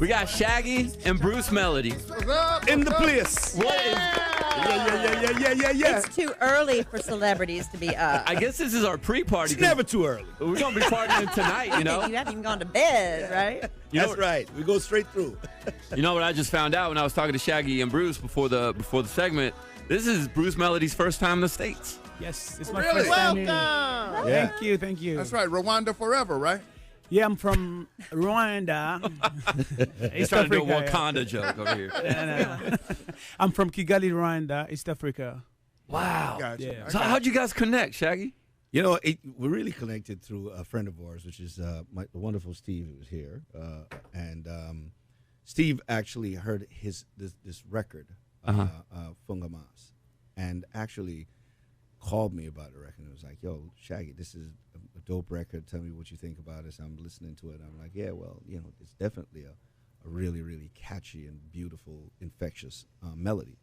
We got Shaggy and Bluece Melody. What's up? In the place. What is? Yeah. It's too early for celebrities to be up. I guess this is our pre-party. It's never too early. We're gonna be partying tonight, you know. You haven't even gone to bed, right? That's right. We go straight through. You know what I just found out when I was talking to Shaggy and Bluece before the segment? This is Bluece Melody's first time in the States. Yes, it's my Really? first time Welcome. here. Yeah. Thank you. That's right. Rwanda forever, right? Yeah, I'm from Rwanda. He's trying to do a Wakanda joke over here. No. I'm from Kigali, Rwanda, East Africa. Wow. Gotcha. Yeah. So how'd you guys connect, Shaggy? You know, we're really connected through a friend of ours, which is the wonderful Steve, who was here. And Steve actually heard this record, Fungamas, and actually called me about the record. It was like, yo, Shaggy, this is a dope record. Tell me what you think about it. So I'm listening to it. I'm like, yeah, well, you know, it's definitely a really, really catchy and beautiful, infectious melody.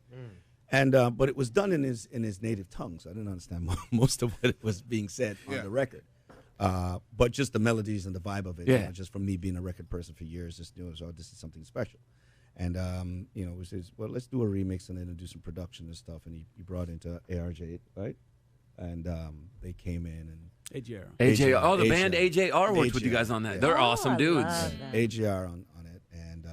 And but it was done in his native tongue, so I didn't understand most of what was being said on the record. But just the melodies and the vibe of it, you know, just from me being a record person for years, just knew, so this is something special. And you know, we said, well, let's do a remix and then do some production and stuff. And he brought into ARJ, right? And they came in and AJR. Oh, the band AJR worked with you guys on that. Yeah. They're awesome I dudes. love that. AJR on it, and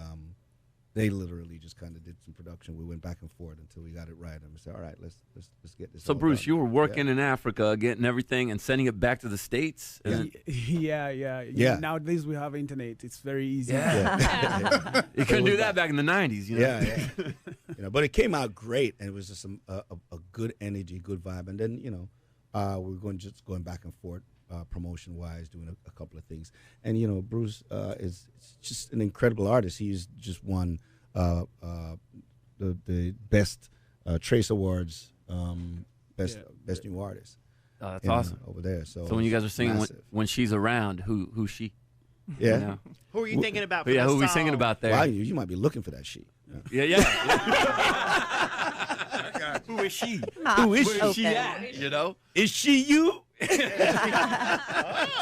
they literally just kind of did some production. We went back and forth until we got it right, and we said, all right, let's get this. So all Bluece, done. you were working in Africa, getting everything and sending it back to the States. Yeah. Nowadays we have internet. It's very easy. Yeah. You couldn't do that back in the '90s, you know. Yeah. You know, but it came out great, and it was just a good energy, good vibe. And then, you know, we were going back and forth promotion-wise, doing a couple of things. And, you know, Bluece is just an incredible artist. He's just won the best Trace Awards, best new artist. Oh, that's awesome. Over there. So when you guys are singing massive. when she's around, who's she? Yeah. You know? Who are you thinking about for Yeah, that who are we song? singing about there? Wow, you might be looking for that sheet. Yeah. Who is she? Who is Where's she? she at? You know? Is she you?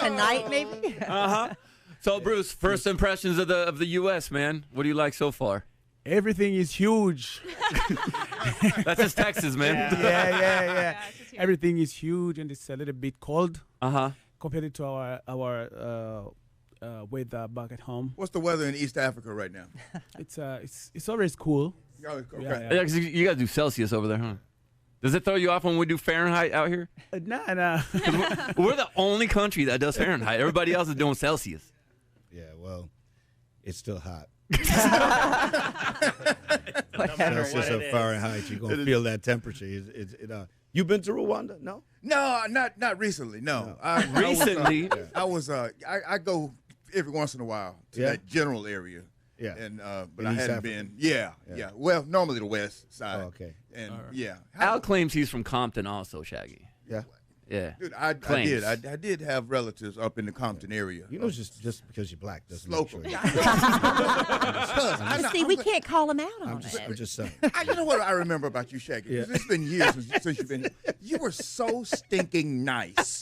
Tonight, maybe? So Bluece, first impressions of the U.S., man. What do you like so far? Everything is huge. That's just Texas, man. Yeah. Everything is huge, and it's a little bit cold Uh-huh. compared to our weather back at home. What's the weather in East Africa right now? It's always cool. Oh, okay. Yeah. Yeah, 'cause you guys do Celsius over there, huh? Does it throw you off when we do Fahrenheit out here? Nah. We're the only country that does Fahrenheit. Everybody else is doing Celsius. Yeah, well, it's still hot. Whatever Celsius or Fahrenheit, you're going to feel that temperature. You been to Rwanda? No? No, not recently. No. Recently? I go every once in a while to that general area. Yeah. And but In I East hadn't Africa? been. Yeah. Well, normally the west side. Oh, okay. And yeah. Al claims he's from Compton also, Shaggy. Yeah. Yeah. Dude, I Claims. did. I did have relatives up in the Compton area. You know, just because you're black doesn't Local. make sure. But see, we can't call them out on I'm it. just saying. You know what I remember about you, Shaggy? 'Cause it's been years since you've been here. You were so stinking nice.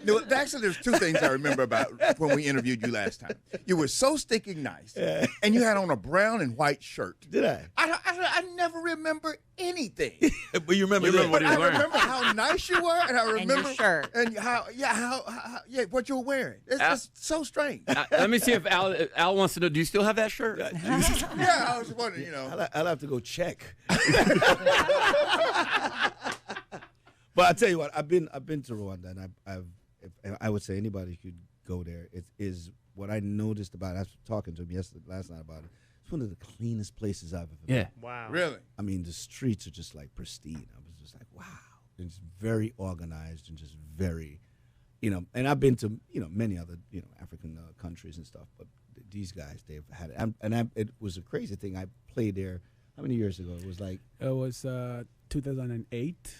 No, actually, there's two things I remember about when we interviewed you last time. You were so stinking nice, and you had on a brown and white shirt. Did I? I never remember anything. But you remember You that. remember what But he was I wearing. remember how nice you were, and I remember your shirt. and how what you were wearing. It's just so strange. Let me see if Al wants to know. Do you still have that shirt? Yeah, I was wondering, you know. I'll have to go check. But I tell you what, I've been to Rwanda, and I would say anybody could go there. It is what I noticed about. I was talking to him last night about it. It's one of the cleanest places I've ever been. Wow. Really? I mean, the streets are just like pristine. I was just like, wow. It's very organized and just very, you know. And I've been to, you know, many other, you know, African countries and stuff, but these guys, they've had it. It was a crazy thing. I played there. How many years ago? It was like. It was 2008.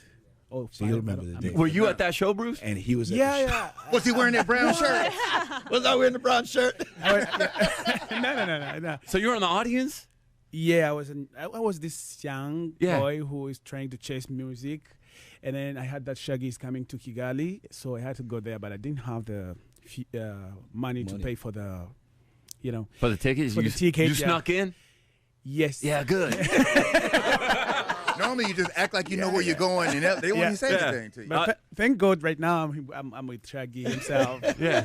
Oh, So you remember the day? Were you at that show, Bluece? And he was. At the show. Yeah. Was he wearing that brown shirt? Was I wearing the brown shirt? No. So you were in the audience? Yeah, I was this young Yeah. boy who is trying to chase music, and then I heard that Shaggy is coming to Kigali, so I had to go there, but I didn't have the money to pay for the you know. For the tickets? For the tickets, You snuck in? Yes. Yeah, good. Normally, you just act like you know where you're going, and they won't even say anything to you. But thank God, right now I'm with Shaggy himself. Yeah.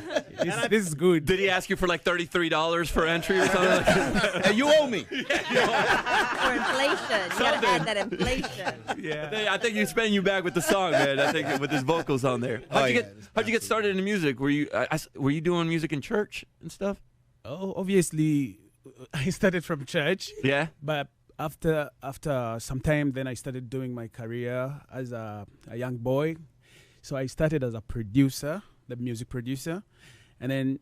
This is good. Did he ask you for like $33 for entry or something like that? And you owe me. For inflation. You gotta add that inflation. Yeah. I think he's paying you back with the song, man. I think with his vocals on there. How'd you get started in the music? Were you doing music in church and stuff? Oh, obviously, I started from church. Yeah. But after some time, then I started doing my career as a young boy. So I started as a producer, the music producer. And then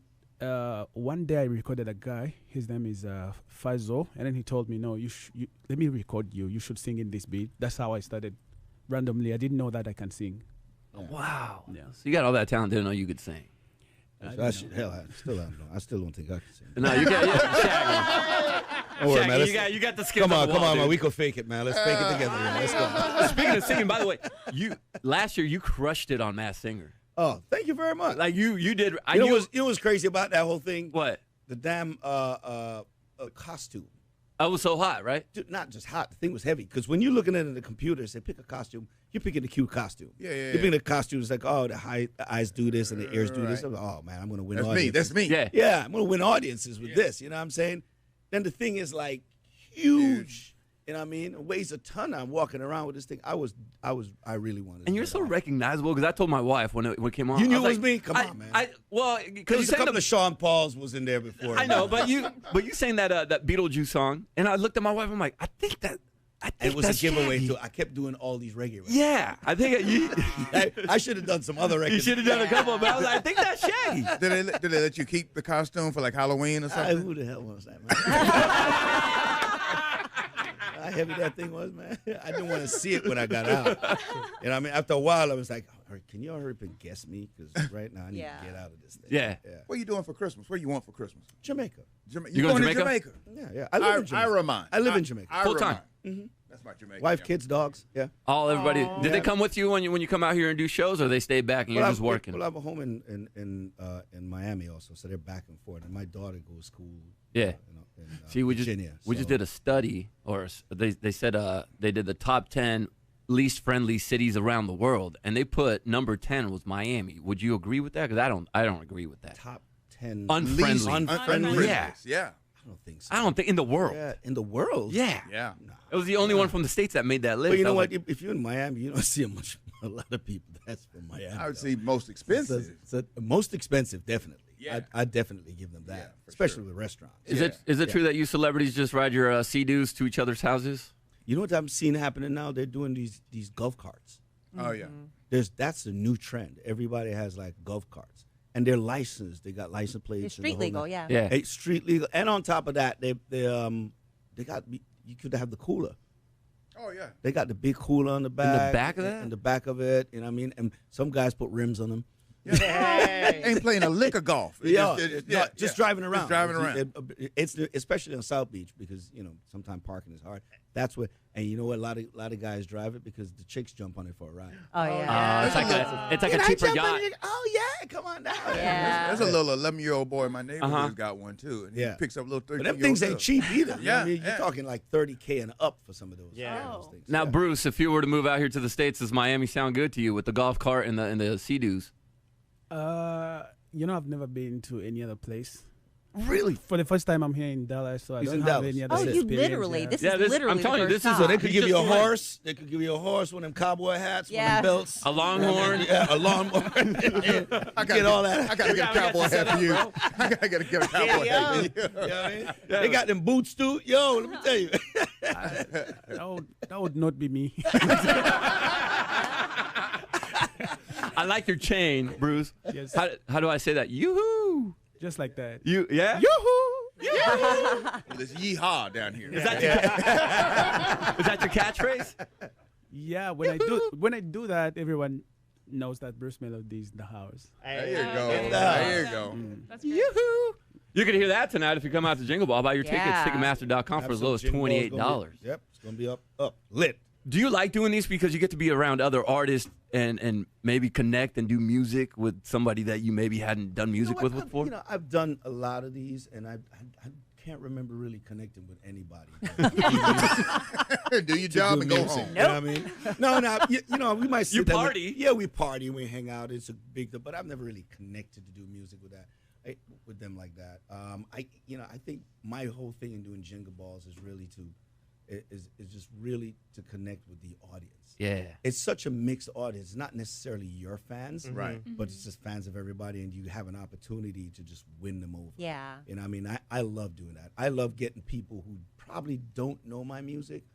one day I recorded a guy. His name is Fazzo. And then he told me, no, let me record you. You should sing in this beat. That's how I started randomly. I didn't know that I can sing. Oh, wow. Yeah. So you got all that talent, didn't know you could sing. I still don't think I can sing. No, you got Shaggy. Don't worry, man. Shaggy, you got the skills. Come on, wall, man. We can fake it, man. Let's fake it together. Man. Let's go. Speaking of singing, by the way, last year you crushed it on Masked Singer. Oh, thank you very much. Like you did. You know what was crazy about that whole thing? What? The damn costume. I was so hot, right? Dude, not just hot. The thing was heavy. Because when you're looking at it in the computer, say pick a costume, you're picking a cute costume. Yeah. You're picking a costume. It's like, oh, the eyes do this and the ears do this. I'm like, oh, man, I'm going to win audiences. That's me. Yeah. Yeah, I'm going to win audiences with this. You know what I'm saying? Then the thing is like huge. You know what I mean? It weighs a ton. I'm walking around with this thing. I really wanted. And you're so recognizable because I told my wife when it came on. You knew it was me? Come on, man. Because There's a couple of Sean Pauls was in there before. I know, but you sang that Beetlejuice song, and I looked at my wife. I'm like, I think it was a that's giveaway Shaggy. too. I kept doing all these reggae records. Yeah, I think I should have done some other records. you should have done a couple, but I was like, I think that's Shaggy. Did they let you keep the costume for like Halloween or something? Who the hell was that, man? How heavy that thing was, man. I didn't want to see it when I got out. You know what I mean? After a while, I was like, all right, can you hurry up and guess me? Because right now I need to get out of this thing. Yeah. What are you doing for Christmas? What do you want for Christmas? Jamaica. You going to to Jamaica? Yeah. I live in Jamaica. I live in Jamaica. Full time. That's my Jamaica. Wife, kids, dogs. Yeah. Everybody. Did they come with you when you come out here and do shows, or they stay back and you're just working? Well, I have a home in Miami also, so they're back and forth. And my daughter goes to school. Yeah. In See, we Virginia, just did a study, or they said they did the top 10 least friendly cities around the world, and they put number 10 was Miami. Would you agree with that? Because I don't agree with that. Top 10 unfriendly. Unfriendly. Yeah. I don't think so. I don't think in the world. Yeah, in the world. Yeah. Yeah. It was the only one from the States that made that list. But you know I was what? like, If you're in Miami, you don't see a lot of people that's from Miami. I would say most expensive. Most expensive, definitely. Yeah. I'd definitely give them that, Yeah, for especially sure. with restaurants. Is it true that you celebrities just ride your Sea-Doos to each other's houses? You know what I'm seeing happening now? They're doing these golf carts. Oh, yeah. That's the new trend. Everybody has like golf carts, and they're licensed. They got license plates. It's street legal, yeah. Yeah. It's street legal, and on top of that, they got you could have the cooler. Oh, yeah. They got the big cooler on the back. back of that? In the back of it, you know what I mean? And some guys put rims on them. Ain't playing a lick of golf. Just driving around. Just driving around. It's especially on South Beach because sometimes parking is hard. That's what, and you know what? A lot of guys drive it because the chicks jump on it for a ride. Oh, yeah. It's like a cheaper yacht. Oh yeah, come on down. Yeah. There's a little 11-year-old boy in my neighborhood who's got one too, and he picks up a little 13-year-old. But them things ain't cheap either. You know what I mean? Yeah. You're talking like $30K and up for some of those. Yeah. Those things. Now, Bruce, if you were to move out here to the States, does Miami sound good to you with the golf cart and the Sea-Doos? I've never been to any other place. Really? For the first time, I'm here in Dallas, so I He's don't in have Dallas. any other Oh, you experience. literally. Yeah. This Yeah, is this- literally I'm telling you, the this first is- So they time. could He's give you a just like- horse. They could give you a horse, one of them cowboy hats, one of Yeah. them belts. A longhorn? Yeah, a lawnmower. I get all that. I gotta get a cowboy hat for you. I gotta get a cowboy hat for you. You know what I mean? They got them boots too. Yo, let me tell you. That would not be me. I like your chain, Bruce. Yes. How do I say that? Yoo-hoo! Just like that. Yeah? This yeehaw down here. Is that your catchphrase? Yeah, when I do that, everyone knows that Bruce Melody is in the house. There you go. There you go. Yoo-hoo! You can hear that tonight if you come out to Jingle Ball. Buy your tickets, Yeah. Ticketmaster.com for as low as $28. Yep, it's gonna be up, lit. Do you like doing these because you get to be around other artists and maybe connect and do music with somebody that you maybe hadn't done music with before? I've done a lot of these, and I can't remember really connecting with anybody. Do your job and go home. You know what I mean? No, we might sit You there party. we party, we hang out. It's a big deal, but I've never really connected to do music with them like that. I think my whole thing in doing Jingle Balls is really is just really to connect with the audience. Yeah. It's such a mixed audience. It's not necessarily your fans, Right. but it's just fans of everybody, and you have an opportunity to just win them over. Yeah. You know what I mean? I love doing that. I love getting people who probably don't know my music,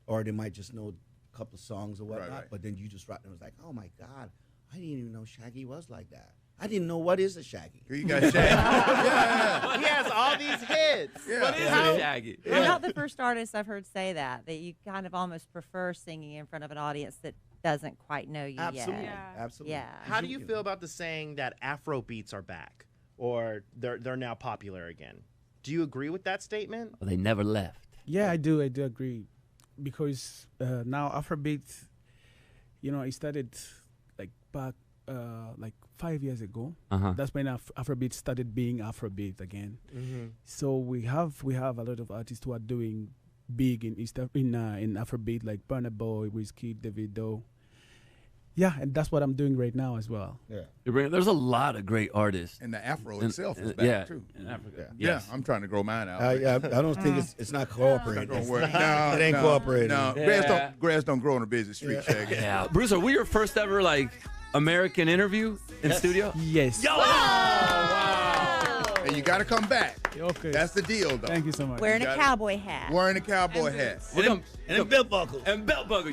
or they might just know a couple of songs or whatnot, right. but then you just rock them. It's like, oh my God, I didn't even know Shaggy was like that. I didn't know what is a Shaggy. You got Shaggy. Yeah. He has all these hits. Yeah. What is a Shaggy? You're not the first artist I've heard say that you kind of almost prefer singing in front of an audience that doesn't quite know you Absolutely. yet. Yeah. Absolutely. Yeah. How do you feel about the saying that Afro beats are back, or they're now popular again? Do you agree with that statement? Well, they never left. Yeah, I do agree, because now Afrobeat, I started back 5 years ago. That's when Afrobeat started being Afrobeat again. So we have a lot of artists who are doing big in Afrobeat, like Burna Boy, Wizkid, Davido. Yeah, and that's what I'm doing right now as well. Yeah. There's a lot of great artists. And the Afro in- itself is in- back yeah, too. in Africa. Yeah. Yes. Yeah, I'm trying to grow mine out. I don't think it's not cooperating. It's not gonna work. No, It ain't cooperating. No, Yeah. grass don't grow on a busy street, Shaggy. Yeah. Bruce, are we your first ever American interview in studio? Yes. Yo! And you got to come back. Okay. That's the deal, though. Thank you so much. Wearing a got it. cowboy hat. Wearing a cowboy hat. And belt buckle. And belt buckle.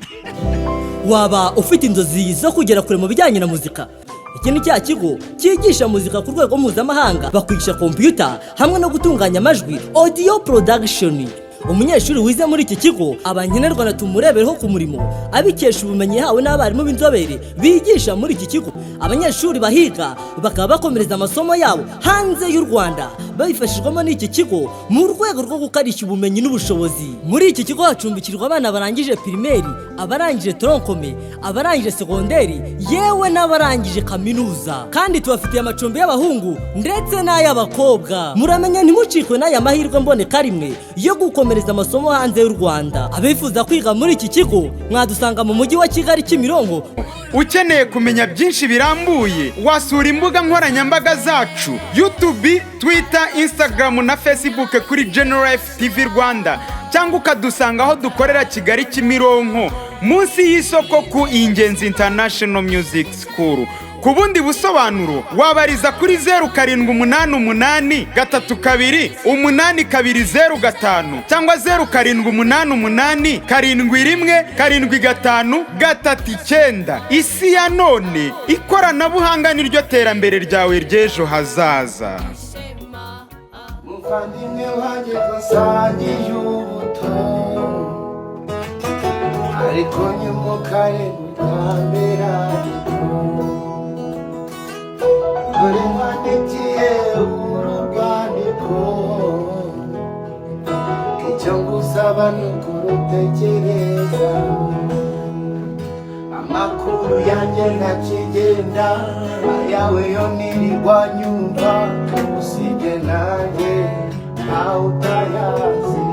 waba ufite inzozi zo kugera kure mu bijyanye na muzika. Iki ni cya kigo cyigisha muzika ku rwego mpuzamahanga, bakwigisha computer hamwe no gutunganya amajwi, audio production. Umunyeshuri wize muri iki kigo abankenerwa na tumurebereho ku murimo abikesha ubumenyi yahawe n'abarimu b'inzobere bigisha muri iki kigo. Abanyeshuri bahiga bakaba bakomereza amasomo yabo hanze y'u Rwanda babifashijwemo n'iki kigo mu rwego rwo gukarishya ubumenyi n'ubushobozi. Muri iki kigo hacumbikirwa abana barangije primaire, abarangije tronkome, abarangije segonderi, yewe n'abarangije kaminuza. Kandi tubafitiye amacumbi y'abahungu ndetse n'ay'abakobwa. Muramenya ntimucikwe n'aya mahirwe mboneka rimwe yo gukomereza amasomo hanze y'u Rwanda. Abifuza kwiga muri iki kigo mwadusanga mu mujyi wa Kigali Kimironko. Ukeneye kumenya byinshi birambuye wasura imbuga nkoranyambaga zacu YouTube, Twitter, Instagram na Facebook kuri General TV Rwanda, cyangwa ukadusanga aho dukorera Kigali Kimironko munsi y'isoko ku Ingenzi International Music School. Ku bundi busobanuro wabariza kuri 0788328205 cyangwa 0788717539. Isi ya none, ikoranabuhanga niryo terambere ryawe ry'ejo hazaza. Muvandimwe wanjye dusangiye ubuto, ariko nyumukare gutambira dore nkwandikiye urwandiko, icyo ngusaba ni ukurutekereza. Amakuru yanjye ntakigenda, ayawe yo nirirwa nyumva, usibye nanjye ntawe utayazi.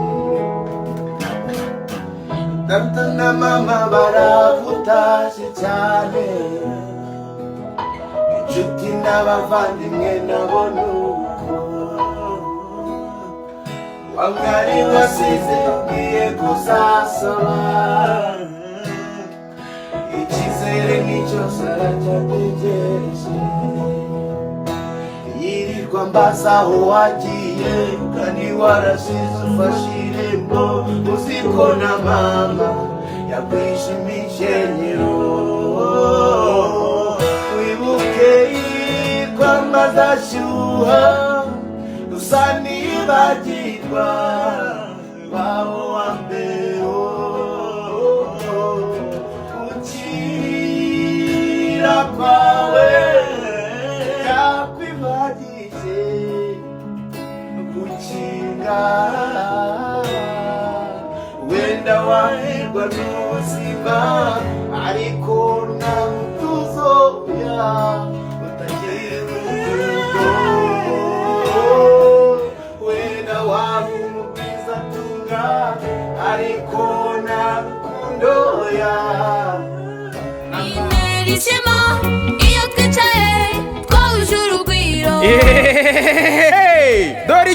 Data na mama baravutaje cyane, inshuti n'abavandimwe nabo nuko. Wa mwari wasize ngiye kuzasaba, icyizere nicyo saracyategereje. Yirirwa mbaza aho wagiye, kandi warasize ufashe irembo, uziko na mama yakwishe imikenyero. Wibuke yirwa maze ashyuha, gusa nibagirwa baho wa mbere. Ukira kwawe yakwibagije gukinga, wenda wahirwa n'ubuzima ariko nta mutuzoya utagira urukundo wenda waba umubwiza atunga ariko nta rukundo ya intera ishema iyo twicaye twahuje urugwiro. dore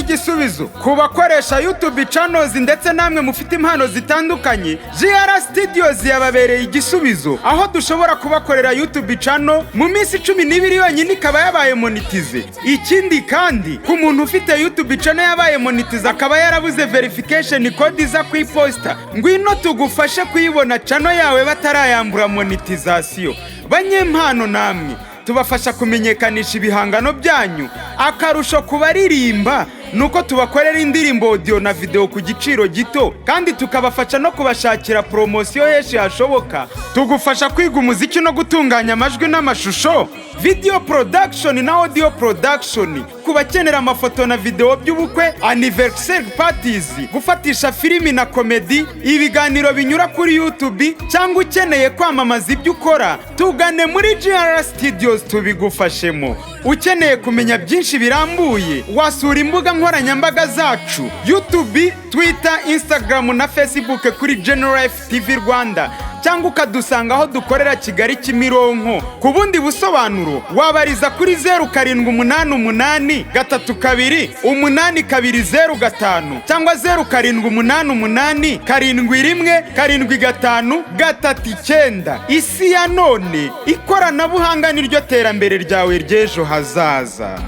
igisubizo ku bakoresha YouTube channels ndetse namwe mufite impano zitandukanye. GR Studios yababereye igisubizo aho dushobora kubakorera YouTube channel mu minsi 12 yonyine ikaba yabaye monetize. Ikindi kandi ku muntu ufite YouTube channel yabaye monetize akaba yarabuze verification code iza ku iposta, ngwino tugufashe kuyibona channel yawe batarayambura monetization. Banyempano namwe tubafasha kumenyekanisha ibihangano byanyu. Akarusho kubaririmba nuko tubakorera indirimbo audio na video ku giciro gito, kandi tukabafasha no kubashakira promotion yeshi hashoboka. Tugufasha kwiga umuziki no gutunganya amajwi n'amashusho, video production na audio production, kubakenera amafoto na video by'ubukwe, anniversary parties, gufatisha filimi na comedy, ibiganiro binyura kuri YouTube, cyangwa ukeneye kwamamaza ibyo ukora, tugane muri GR Studios tubigufashemo. Ukeneye kumenya byinshi birambuye, wasura imbuga nkoranyambaga zacu YouTube, Twitter, Instagram na Facebook kuri General FTV Rwanda, cyangwa ukadusanga aho dukorera Kigali Kimironko. Ku bundi busobanuro wabariza kuri 0788 32 8205 cyangwa 0788 71 75 39. Isi ya none, ikoranabuhanga niryo terambere ryawe ry'ejo hazaza.